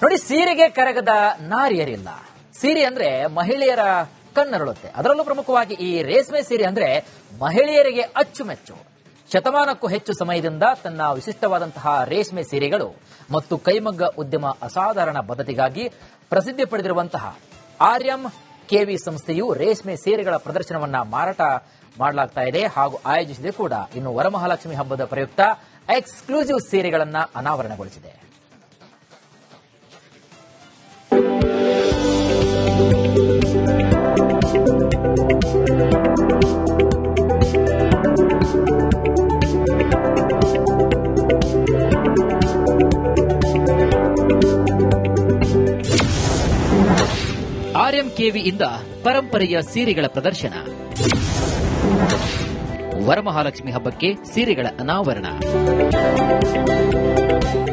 ನೋಡಿ, ಸೀರೆಗೆ ಕರಗದ ನಾರಿಯರಿಲ್ಲ. ಸೀರೆ ಅಂದ್ರೆ ಮಹಿಳೆಯರ ಕಣ್ಣರಳುತ್ತೆ. ಅದರಲ್ಲೂ ಪ್ರಮುಖವಾಗಿ ಈ ರೇಷ್ಮೆ ಸೀರೆ ಅಂದ್ರೆ ಮಹಿಳೆಯರಿಗೆ ಅಚ್ಚುಮೆಚ್ಚು. ಶತಮಾನಕ್ಕೂ ಹೆಚ್ಚು ಸಮಯದಿಂದ ತನ್ನ ವಿಶಿಷ್ಟವಾದಂತಹ ರೇಷ್ಮೆ ಸೀರೆಗಳು ಮತ್ತು ಕೈಮಗ್ಗ ಉದ್ಯಮ ಅಸಾಧಾರಣ ಬದ್ಧತೆಗಾಗಿ ಪ್ರಸಿದ್ಧಿ ಪಡೆದಿರುವಂತಹ ಆರ್ಯಂ ಕೆವಿ ಸಂಸ್ಥೆಯು ರೇಷ್ಮೆ ಸೀರೆಗಳ ಪ್ರದರ್ಶನವನ್ನ ಮಾರಾಟ ಮಾಡಲಾಗ್ತಾ ಇದೆ ಹಾಗೂ ಆಯೋಜಿಸಿದೆ ಕೂಡ. ಇನ್ನು ವರಮಹಾಲಕ್ಷ್ಮಿ ಹಬ್ಬದ ಪ್ರಯುಕ್ತ ಎಕ್ಸ್ಕ್ಲೂಸಿವ್ ಸೀರೆಗಳನ್ನ ಅನಾವರಣಗೊಳಿಸಿದೆ. ಆರ್ಎಂಕೆವಿಯಿಂದ ಪರಂಪರೆಯ ಸೀರೆಗಳ ಪ್ರದರ್ಶನ, ವರಮಹಾಲಕ್ಷ್ಮಿ ಹಬ್ಬಕ್ಕೆ ಸೀರೆಗಳ ಅನಾವರಣ.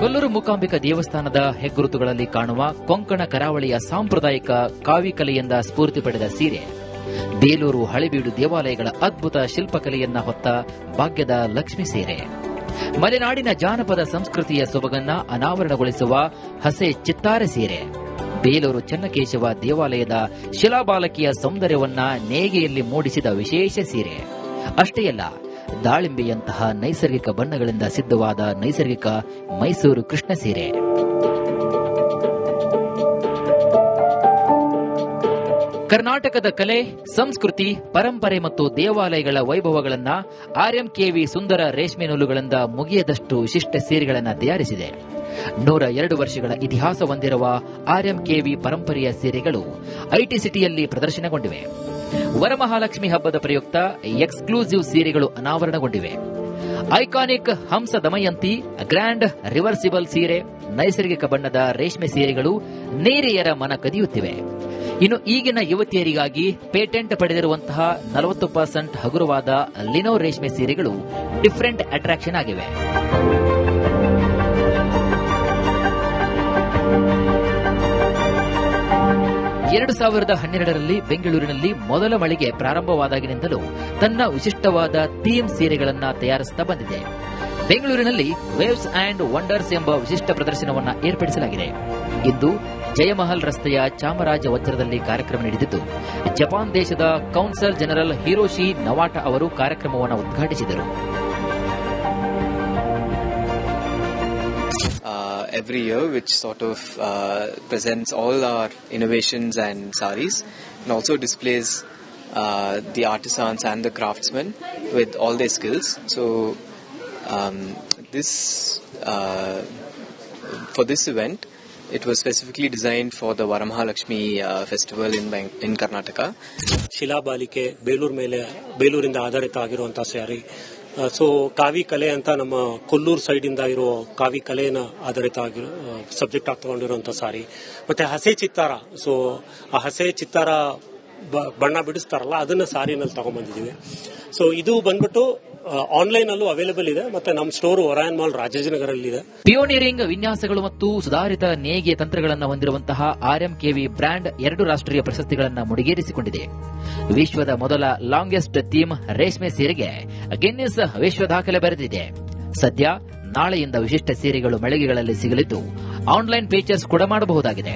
ಕೊಲ್ಲೂರು ಮೂಕಾಂಬಿಕಾ ದೇವಸ್ಥಾನದ ಹೆಗ್ಗುರುತುಗಳಲ್ಲಿ ಕಾಣುವ ಕೊಂಕಣ ಕರಾವಳಿಯ ಸಾಂಪ್ರದಾಯಿಕ ಕಾವಿಕಲೆಯಿಂದ ಸ್ಫೂರ್ತಿ ಪಡೆದ ಸೀರೆ, ಬೇಲೂರು ಹಳೆಬೀಡು ದೇವಾಲಯಗಳ ಅದ್ಭುತ ಶಿಲ್ಪಕಲೆಯನ್ನ ಹೊತ್ತ ಭಾಗ್ಯದ ಲಕ್ಷ್ಮಿ ಸೀರೆ, ಮಲೆನಾಡಿನ ಜಾನಪದ ಸಂಸ್ಕೃತಿಯ ಸೊಬಗನ್ನ ಅನಾವರಣಗೊಳಿಸುವ ಹಸೆ ಚಿತ್ತಾರೆ ಸೀರೆ, ಬೇಲೂರು ಚನ್ನಕೇಶವ ದೇವಾಲಯದ ಶಿಲಾಬಾಲಕಿಯ ಸೌಂದರ್ಯವನ್ನ ನೇಯ್ಗೆಯಲ್ಲಿ ಮೂಡಿಸಿದ ವಿಶೇಷ ಸೀರೆ. ಅಷ್ಟೇ ಅಲ್ಲ, ದಾಳಿಂಬೆಯಂತಹ ನೈಸರ್ಗಿಕ ಬಣ್ಣಗಳಿಂದ ಸಿದ್ಧವಾದ ನೈಸರ್ಗಿಕ ಮೈಸೂರು ಕೃಷ್ಣ ಸೀರೆ. ಕರ್ನಾಟಕದ ಕಲೆ, ಸಂಸ್ಕೃತಿ, ಪರಂಪರೆ ಮತ್ತು ದೇವಾಲಯಗಳ ವೈಭವಗಳನ್ನ ಆರ್ಎಂಕೆವಿ ಸುಂದರ ರೇಷ್ಮೆ ನೂಲುಗಳಿಂದ ಮುಗಿಯದಷ್ಟು ವಿಶಿಷ್ಟ ಸೀರೆಗಳನ್ನು ತಯಾರಿಸಿದೆ. 102 ವರ್ಷಗಳ ಇತಿಹಾಸ ಹೊಂದಿರುವ ಆರ್ಎಂಕೆವಿ ಪರಂಪರೆಯ ಸೀರೆಗಳು ಐಟಿ ಸಿಟಿಯಲ್ಲಿ ಪ್ರದರ್ಶನಗೊಂಡಿವೆ. ವರಮಹಾಲಕ್ಷ್ಮಿ ಹಬ್ಬದ ಪ್ರಯುಕ್ತ ಎಕ್ಸ್ಕ್ಲೂಸಿವ್ ಸೀರೆಗಳು ಅನಾವರಣಗೊಂಡಿವೆ. ಐಕಾನಿಕ್ ಹಂಸ ದಮಯಂತಿ, ಗ್ರ್ಯಾಂಡ್ ರಿವರ್ಸಿಬಲ್ ಸೀರೆ, ನೈಸರ್ಗಿಕ ಬಣ್ಣದ ರೇಷ್ಮೆ ಸೀರೆಗಳು ನೇರಿಯರ ಮನ ಕದಿಯುತ್ತಿವೆ. ಇನ್ನು ಈಗಿನ ಯುವತಿಯರಿಗಾಗಿ ಪೇಟೆಂಟ್ ಪಡೆದಿರುವಂತಹ 40% ಹಗುರವಾದ ಲಿನೋ ರೇಷ್ಮೆ ಸೀರೆಗಳು ಡಿಫರೆಂಟ್ ಅಟ್ರಾಕ್ಷನ್ ಆಗಿವೆ. ಎರಡು 2012ರಲ್ಲಿ ಬೆಂಗಳೂರಿನಲ್ಲಿ ಮೊದಲ ಮಳಿಗೆ ಪ್ರಾರಂಭವಾದಾಗಿನಿಂದಲೂ ತನ್ನ ವಿಶಿಷ್ಟವಾದ ಥೀಮ್ ಸೀರೆಗಳನ್ನು ತಯಾರಿಸುತ್ತಾ ಬಂದಿದೆ. ಬೆಂಗಳೂರಿನಲ್ಲಿ ವೇವ್ಸ್ ಅಂಡ್ ವಂಡರ್ಸ್ ಎಂಬ ವಿಶಿಷ್ಟ ಪ್ರದರ್ಶನವನ್ನು ಏರ್ಪಡಿಸಲಾಗಿದೆ. ಇಂದು ಜಯಮಹಲ್ ರಸ್ತೆಯ ಚಾಮರಾಜ ವಜ್ರದಲ್ಲಿ ಕಾರ್ಯಕ್ರಮ ನಡೆದಿದ್ದು, ಜಪಾನ್ ದೇಶದ ಕೌನ್ಸಲ್ ಜನರಲ್ ಹಿರೋಶಿ ನವಾಟ ಅವರು ಕಾರ್ಯಕ್ರಮವನ್ನು ಉದ್ಘಾಟಿಸಿದರು. Every year, which sort of presents all our innovations and saris, and also displays the artisans and the craftsmen with all their skills. So, for this event, it was specifically designed for the Varamahalakshmi festival in Karnataka. ಶಿಲಾಬಾಲಿಕೆ ಬೇಲೂರಿಂದ ಆಧಾರಿತ ಆಗಿರುವಂತಹ sari. So ಕಾವಿ ಕಲೆ ಅಂತ ನಮ್ಮ Kollur side ಇಂದ ಇರೋ ಕಾವಿ ಕಲೆನ ಆಧಾರಿತ ಆಗಿರೋ ಸಬ್ಜೆಕ್ಟ್ ಆಗಿ ತಗೊಂಡಿರುವಂತಹ ಸಾರಿ. ಮತ್ತೆ ಹಸೆ ಚಿತ್ತಾರ, ಸೊ ಆ ಹಸೆ ಚಿತ್ತಾರ ಬಣ್ಣ ಬಿಡಿಸ್ತಾರಲ್ಲ, ಅದನ್ನ ಸಾರಿನಲ್ಲಿ ತಗೊಂಡ್ಬಂದಿದೀವಿ. ಸೊ ಇದು ಬಂದ್ಬಿಟ್ಟು ಆನ್ಲೈನ್ ಅಲ್ಲೂ ಅವೈಲೇಬಲ್ ಇದೆ. ಮತ್ತೆ ನಮ್ಮ ಸ್ಟೋರ್ ಒರಾಯನ್ ಮಾಲ್ ರಾಜಾಜಿನಗರಲ್ಲಿ ಇದೆ. ಪಿಯೋನಿಯರಿಂಗ್ ವಿನ್ಯಾಸಗಳು ಮತ್ತು ಸುಧಾರಿತ ನೇಯ್ಗೆ ತಂತ್ರಗಳನ್ನು ಹೊಂದಿರುವಂತಹ ಆರ್ಎಂಕೆವಿ ಬ್ರ್ಯಾಂಡ್ 2 ರಾಷ್ಟ್ರೀಯ ಪ್ರಶಸ್ತಿಗಳನ್ನು ಮುಡಿಗೇರಿಸಿಕೊಂಡಿದೆ. ವಿಶ್ವದ ಮೊದಲ ಲಾಂಗೆಸ್ಟ್ ಥೀಮ್ ರೇಷ್ಮೆ ಸೀರೆಗೆ ಗಿನ್ನಿಸ್ ವಿಶ್ವ ದಾಖಲೆ ಬರೆದಿದೆ. ಸದ್ಯ ನಾಳೆಯಿಂದ ವಿಶಿಷ್ಟ ಸೀರೆಗಳು ಮಳಿಗೆಗಳಲ್ಲಿ ಸಿಗಲಿದ್ದು, ಆನ್ಲೈನ್ ಪರ್ಚೇಸ್ ಕೂಡ ಮಾಡಬಹುದಾಗಿದೆ.